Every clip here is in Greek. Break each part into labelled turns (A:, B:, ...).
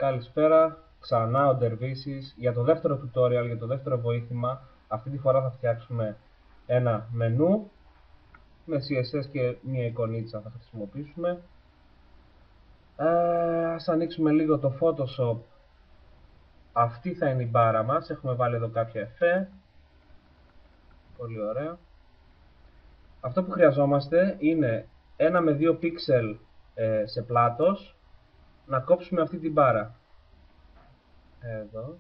A: Καλησπέρα, ξανά ο Ντερβίσης για το δεύτερο tutorial, για το δεύτερο βοήθημα. Αυτή τη φορά θα φτιάξουμε ένα μενού με CSS και μια εικονίτσα θα χρησιμοποιήσουμε. Ας ανοίξουμε λίγο το Photoshop. Αυτή θα είναι η μπάρα μας, έχουμε βάλει εδώ κάποια εφέ. Πολύ ωραία. Αυτό που χρειαζόμαστε είναι 1 με 2 πίξελ σε πλάτος να κόψουμε αυτή την μπάρα. Εδώ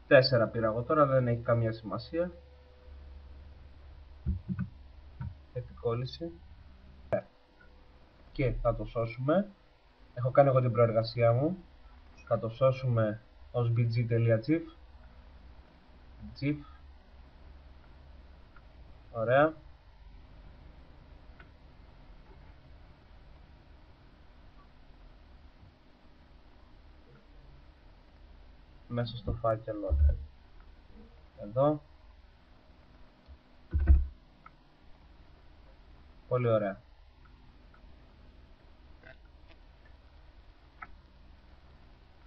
A: 4 πήρα εγώ τώρα, δεν έχει καμία σημασία. Επικόλληση. Και θα το σώσουμε. Έχω κάνει εγώ την προεργασία μου. Θα το σώσουμε ως bg.gif. GIF. Ωραία. Μέσα στο φάκελο εδώ. Πολύ ωραία.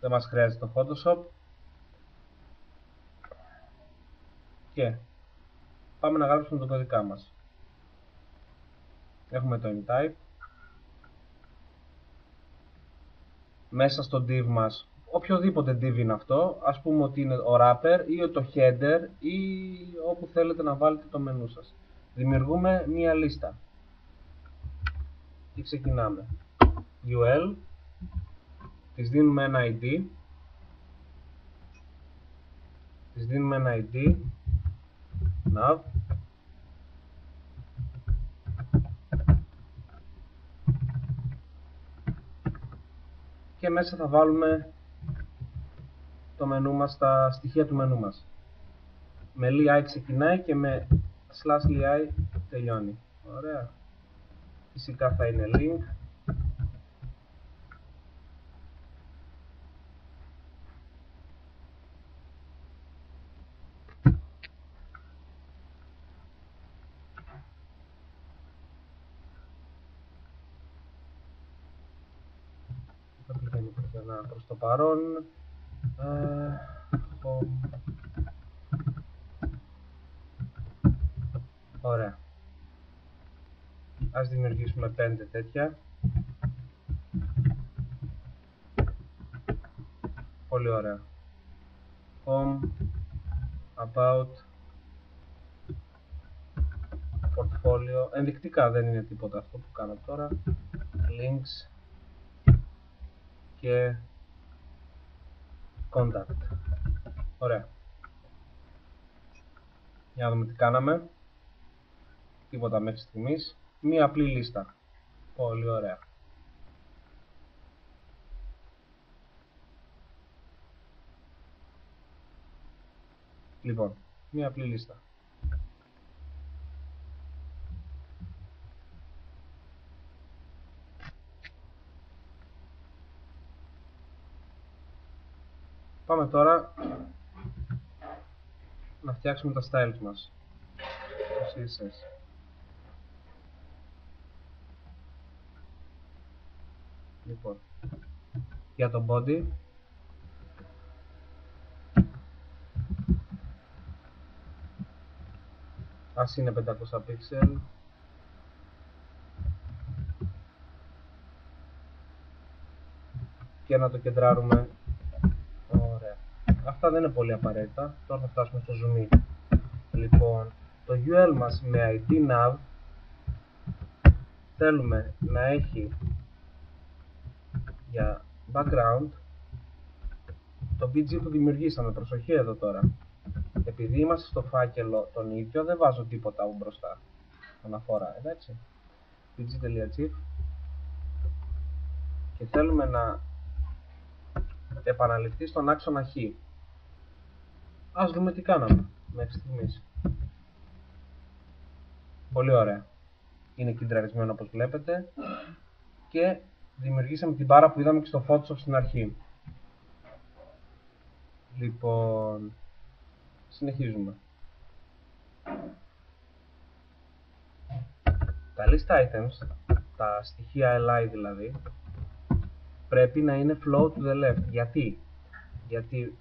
A: Δεν μας χρειάζεται το Photoshop. Και πάμε να γράψουμε τον κωδικά μας. Έχουμε το InType. Μέσα στο div μας, οποιοδήποτε div είναι αυτό, ας πούμε ότι είναι ο wrapper ή το header ή όπου θέλετε να βάλετε το μενού σας. Δημιουργούμε μία λίστα. Και ξεκινάμε. UL, της δίνουμε ένα ID, nav, και μέσα θα βάλουμε το μενού μας, τα στοιχεία του μενού μας. Με li ξεκινάει και με /li τελειώνει. Ωραία. Φυσικά θα είναι link. Προς το παρόν ωραία. Ας δημιουργήσουμε 5 τέτοια. Πολύ ωραία. Home, About, Portfolio. Ενδεικτικά, δεν είναι τίποτα αυτό που κάνω τώρα. Links και Contact. Ωραία. Για να δούμε τι κάναμε. Τίποτα μέχρι στιγμής. Μία απλή λίστα. Πολύ ωραία. Λοιπόν, μία απλή λίστα. Πάμε τώρα να φτιάξουμε τα styles μας. Το CSS. Λοιπόν, για το body ας είναι 500 pixel. Και να το κεντράρουμε. Ωραία. Αυτά δεν είναι πολύ απαραίτητα. Τώρα θα φτάσουμε στο zoom in. Λοιπόν, το UL μας με ID nav θέλουμε να έχει για background το BG που δημιουργήσαμε. Προσοχή εδώ τώρα. Επειδή είμαστε στο φάκελο τον ίδιο, δεν βάζω τίποτα από μπροστά. Αναφορά, εντάξει. bg.gif. Και θέλουμε να επαναληφθεί στον άξονα Χ. Ας δούμε τι κάναμε μέχρι στιγμής. Πολύ ωραία. Είναι κεντραρισμένο όπως βλέπετε. Και δημιουργήσαμε την μπάρα που είδαμε και στο Photoshop στην αρχή. Λοιπόν, συνεχίζουμε. Τα list items, τα στοιχεία li δηλαδή, πρέπει να είναι flow to the left. Γιατί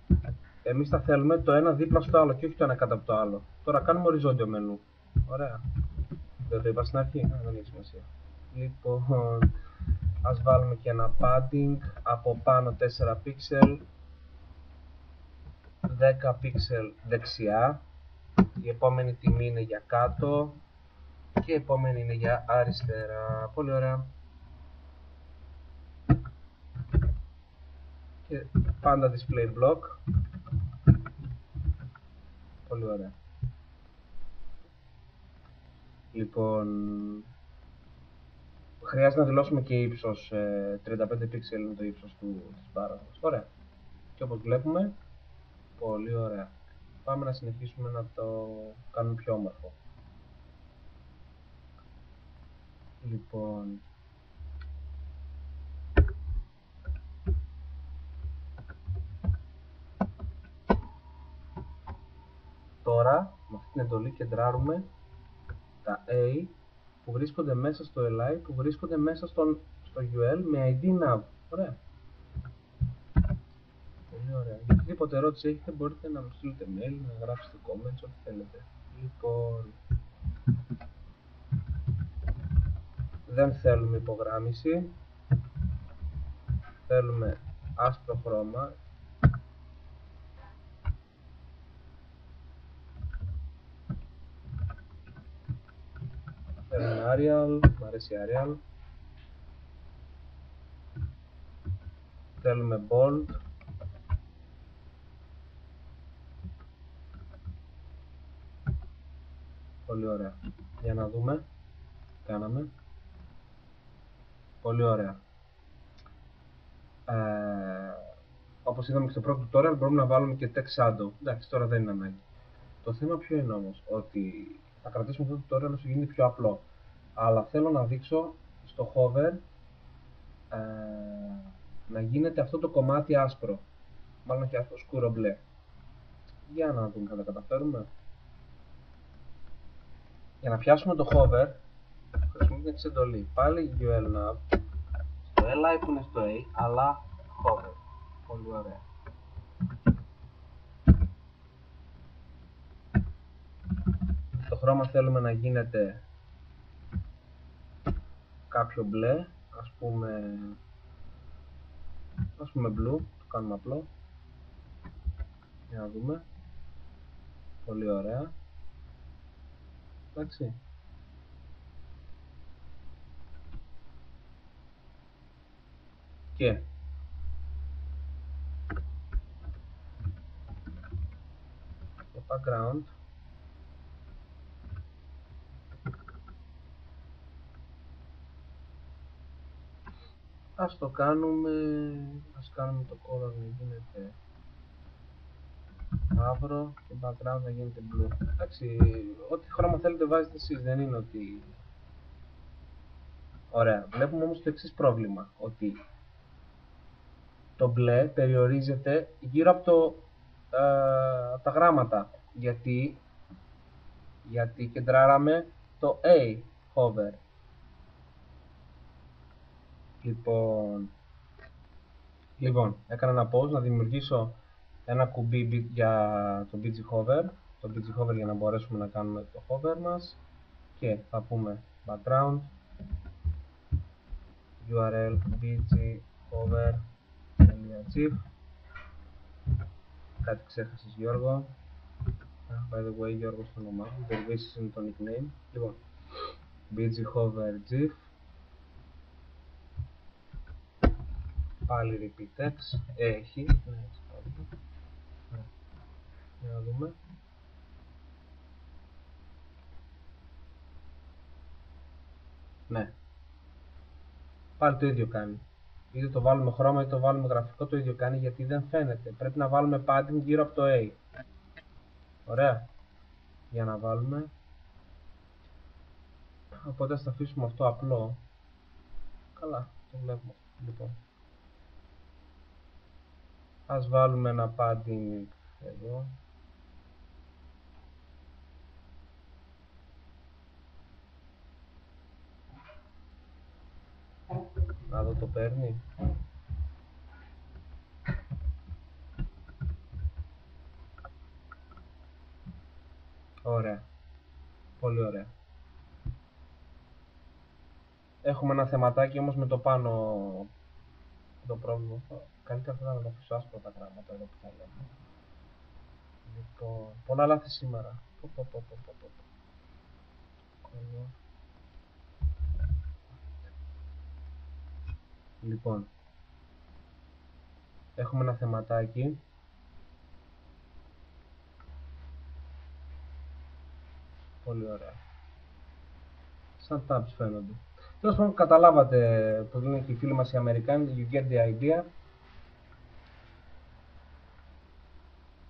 A: εμείς θα θέλουμε το ένα δίπλα στο άλλο και όχι το ένα κάτω από το άλλο. Τώρα κάνουμε οριζόντιο μενού. Ωραία. Δεν το είπα στην αρχή, δεν έχει σημασία. Λοιπόν, ας βάλουμε και ένα padding από πάνω 4 pixel, 10 pixel δεξιά, η επόμενη τιμή είναι για κάτω και η επόμενη είναι για αριστερά. Πολύ ωραία. Και πάντα display block. Πολύ ωραία. Λοιπόν, χρειάζεται να δηλώσουμε και ύψος, 35 pixel είναι το ύψος της μπάρας μας. Ωραία. Και όπως βλέπουμε, πολύ ωραία. Πάμε να συνεχίσουμε να το κάνουμε πιο όμορφο. Λοιπόν, τώρα με αυτή την εντολή κεντράρουμε τα A που βρίσκονται μέσα στο LI, που βρίσκονται μέσα στο UL με ID nav. Ωραία. Πολύ ωραία. Για οποιαδήποτε ερώτηση έχετε μπορείτε να μου στείλετε mail, να γράψετε comments, ό,τι θέλετε. Λοιπόν, δεν θέλουμε υπογράμμιση, θέλουμε άσπρο χρώμα. Θέλουμε Arial, μου αρέσει Arial. Θέλουμε Bold. Πολύ ωραία. Για να δούμε. Κάναμε. Πολύ ωραία. Όπως είδαμε και στο πρώτο tutorial μπορούμε να βάλουμε και text shadow. Εντάξει, τώρα δεν είναι ανάγκη. Το θέμα ποιο είναι όμως, ότι θα κρατήσουμε αυτό το tutorial όσο γίνεται πιο απλό. Αλλά θέλω να δείξω στο hover να γίνεται αυτό το κομμάτι άσπρο. Μάλλον και αυτό σκούρο μπλε. Για να δούμε, θα τα καταφέρουμε. Για να πιάσουμε το hover, χρησιμοποιούμε την εντολή. Πάλι UL nav, στο LI που είναι στο A, αλλά hover. Πολύ ωραία. Το χρώμα θέλουμε να γίνεται κάποιο μπλε, ας πούμε blue, το κάνουμε απλό. Για να δούμε. Πολύ ωραία. Εντάξει. Και το background ας κάνουμε το color να γίνεται μαύρο και background να γίνεται blue. Εντάξει, ό,τι χρώμα θέλετε βάζετε εσείς, δεν είναι ότι... Ωραία, βλέπουμε όμως το εξής πρόβλημα, ότι το μπλε περιορίζεται γύρω από τα γράμματα, γιατί κεντράραμε το A hover. Λοιπόν, έκανα ένα pause να δημιουργήσω ένα κουμπί για το BG Hover, για να μπορέσουμε να κάνουμε το hover μας, και θα πούμε background url bghover.gif. Κάτι ξέχασες, Γιώργο? By the way, Γιώργο στο όνομά μου, Dervisis είναι το nickname. Λοιπόν, bghover.gif, πάλι repeat text, έχει, για να δούμε. Ναι, πάλι το ίδιο κάνει. Είτε το βάλουμε χρώμα είτε το βάλουμε γραφικό, το ίδιο κάνει, γιατί δεν φαίνεται. Πρέπει να βάλουμε padding γύρω από το A. Ωραία. Για να βάλουμε. Οπότε ας το αφήσουμε αυτό απλό. Καλά, το βλέπουμε. Λοιπόν, ας βάλουμε ένα padding εδώ. Να δω, το παίρνει. Έχουμε ένα θεματάκι όμως με το πάνω το πρόβλημα. Καλύτερα θα ήταν να το αφήσω άσπρο τα γράμματα εδώ που θα λέμε. Λοιπόν, πολλά λάθη σήμερα. Λοιπόν, έχουμε ένα θεματάκι. Πολύ ωραία. Σαν tabs φαίνονται. Τέλος πάντων, καταλάβατε που λένε και οι φίλοι μας οι Αμερικάνοι. You get the idea.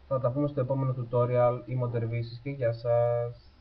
A: Θα τα πούμε στο επόμενο tutorial. Είμαι ο Τερβίσης και γεια σας.